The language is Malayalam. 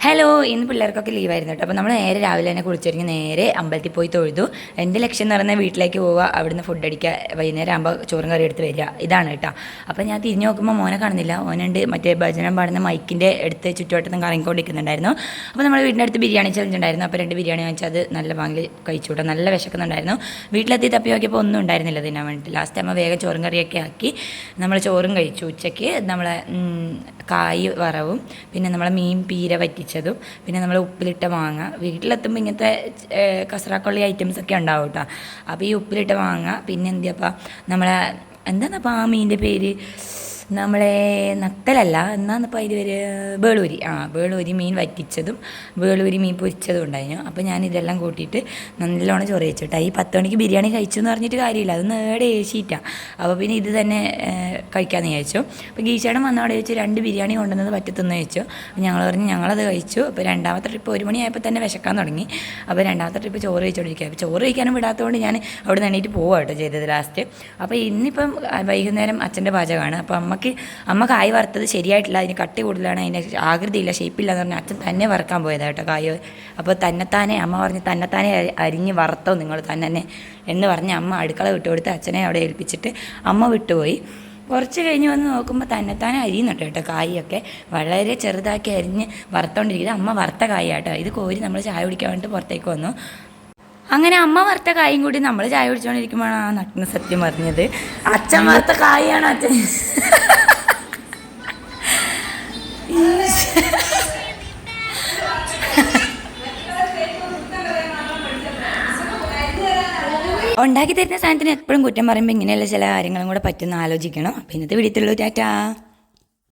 ഹലോ, ഇന്ന് പിള്ളേർക്കൊക്കെ ലീവായിരുന്നു കേട്ടോ. അപ്പോൾ നമ്മൾ നേരെ രാവിലെ തന്നെ കുളിച്ചൊരുങ്ങി നേരെ അമ്പലത്തിൽ പോയി തൊഴുതു. എൻ്റെ ലക്ഷ്യം എന്ന് പറഞ്ഞാൽ വീട്ടിലേക്ക് പോവുക, അവിടുന്ന് ഫുഡ് അടിക്കുക, വൈകുന്നേരം ആകുമ്പോൾ ചോറും കറി എടുത്ത് വരിക, ഇതാണ് കേട്ടോ. അപ്പോൾ ഞാൻ തിരിഞ്ഞു നോക്കുമ്പോൾ മോനെ കാണുന്നില്ല. ഓനുണ്ട് മറ്റേ ഭജനം പാടുന്ന മൈക്കിൻ്റെ അടുത്ത് ചുറ്റുവട്ടത്തും കറങ്ങിക്കൊണ്ടിരിക്കുന്നുണ്ടായിരുന്നു. അപ്പോൾ നമ്മൾ വീടിൻ്റെ അടുത്ത് ബിരിയാണി ചലഞ്ച് ഉണ്ടായിരുന്നു. അപ്പോൾ 2 ബിരിയാണി വാങ്ങിച്ചാൽ അത് നല്ല വാങ്ങി കഴിച്ചു കേട്ടോ. നല്ല വിശക്കുന്നുണ്ടായിരുന്നു. വീട്ടിലെത്തി തപ്പി നോക്കിയപ്പോൾ ഒന്നും ഉണ്ടായിരുന്നില്ല തിന്നാൻ വേണ്ടിയിട്ട്. ലാസ്റ്റ് അമ്മ വേഗം ചോറും കറിയൊക്കെ ആക്കി നമ്മൾ ചോറും കഴിച്ചു. ഉച്ചയ്ക്ക് നമ്മളെ കായ് വറവും പിന്നെ നമ്മളെ മീൻ പീര വറ്റിച്ചതും പിന്നെ നമ്മൾ ഉപ്പിലിട്ട മാങ്ങ. വീട്ടിലെത്തുമ്പോൾ ഇങ്ങനത്തെ കസറാക്കൊള്ളി ഐറ്റംസൊക്കെ ഉണ്ടാവും കേട്ടോ. അപ്പോൾ ഈ ഉപ്പിലിട്ട മാങ്ങ പിന്നെ എന്തിയപ്പോൾ നമ്മളെ എന്താണെന്നപ്പോൾ ആ മീനിൻ്റെ പേര്, നമ്മളെ നത്തലല്ല, എന്നാന്നിപ്പോൾ അതിൽ ഒരു വേളൂരി മീൻ വറ്റിച്ചതും വേളൂരി മീൻ പൊരിച്ചതും ഉണ്ടായിരുന്നു. അപ്പോൾ ഞാൻ ഇതെല്ലാം കൂട്ടിയിട്ട് നല്ലോണം ചോറ് വെച്ചിട്ടാ. ഈ 10 മണിക്ക് ബിരിയാണി കഴിച്ചു എന്ന് പറഞ്ഞിട്ട് കാര്യമില്ല, അത് നേടെ ഏശിയിട്ടാണ്. അപ്പോൾ പിന്നെ ഇത് തന്നെ കഴിക്കാമെന്ന് ചോദിച്ചു. അപ്പോൾ ഗീശേടം വന്നവിടെ ചോദിച്ചു 2 ബിരിയാണി കൊണ്ടുവന്നത് പറ്റത്തുനിന്ന് ചോദിച്ചു. അപ്പോൾ ഞങ്ങൾ പറഞ്ഞു ഞങ്ങളത് കഴിച്ചു. അപ്പോൾ രണ്ടാമത്തെ ട്രിപ്പ് 1 മണിയായപ്പോൾ തന്നെ വിശക്കാൻ തുടങ്ങി. അപ്പോൾ രണ്ടാമത്തെ ട്രിപ്പ് ചോറ് കഴിച്ചുകൊണ്ടിരിക്കുക. അപ്പോൾ ചോറ് കഴിക്കാനും വിടാത്തതുകൊണ്ട് ഞാൻ അവിടെ നിന്ന് എണീറ്റ് പോവുക കേട്ടോ ചെയ്തത് ലാസ്റ്റ്. അപ്പോൾ ഇന്നിപ്പം വൈകുന്നേരം അച്ഛൻ്റെ പാചകമാണ്. അപ്പോൾ അമ്മ കായ് വറുത്തത് ശരിയായിട്ടില്ല, അതിന് കട്ടി കൂടുതലാണ്, അതിന് ആകൃതിയില്ല, ഷേപ്പില്ല എന്ന് പറഞ്ഞാൽ അച്ഛൻ തന്നെ വറുക്കാൻ പോയതാണ് കേട്ടോ കായ്. അപ്പോൾ തന്നെത്താനെ അമ്മ പറഞ്ഞ് തന്നെത്താനെ അരിഞ്ഞ് വറുത്തോ നിങ്ങൾ തന്നെ എന്ന് പറഞ്ഞ് അമ്മ അടുക്കള വിട്ടുകൊടുത്ത് അച്ഛനെ അവിടെ ഏൽപ്പിച്ചിട്ട് അമ്മ വിട്ടുപോയി. കുറച്ച് കഴിഞ്ഞ് വന്ന് നോക്കുമ്പോൾ തന്നെത്താനെ അരിയുന്നുണ്ട് കേട്ടോ. കായൊക്കെ വളരെ ചെറുതാക്കി അരിഞ്ഞ് വറുത്തോണ്ടിരിക്കുന്നത് അമ്മ വറുത്ത കായാട്ടോ. ഇത് കോരി നമ്മൾ ചായ കുടിക്കാൻ വേണ്ടിയിട്ട് പുറത്തേക്ക് വന്നു. അങ്ങനെ അമ്മ വറുത്ത കായും കൂടി നമ്മൾ ചായ കുടിച്ചുകൊണ്ടിരിക്കുമ്പോഴാണ് ആ നഗ്ന സത്യം പറഞ്ഞത്. അച്ഛൻ വറുത്ത കായാണ് അച്ഛൻ. ഉണ്ടാക്കി തരുന്ന സാധനത്തിന് എപ്പോഴും കുറ്റം പറയുമ്പോൾ ഇങ്ങനെയുള്ള ചില കാര്യങ്ങളും കൂടെ പറ്റുന്ന ആലോചിക്കണം. അപ്പോൾ ഇന്നത്തെ വീഡിയോത്തുള്ളൂ. ടാറ്റാ.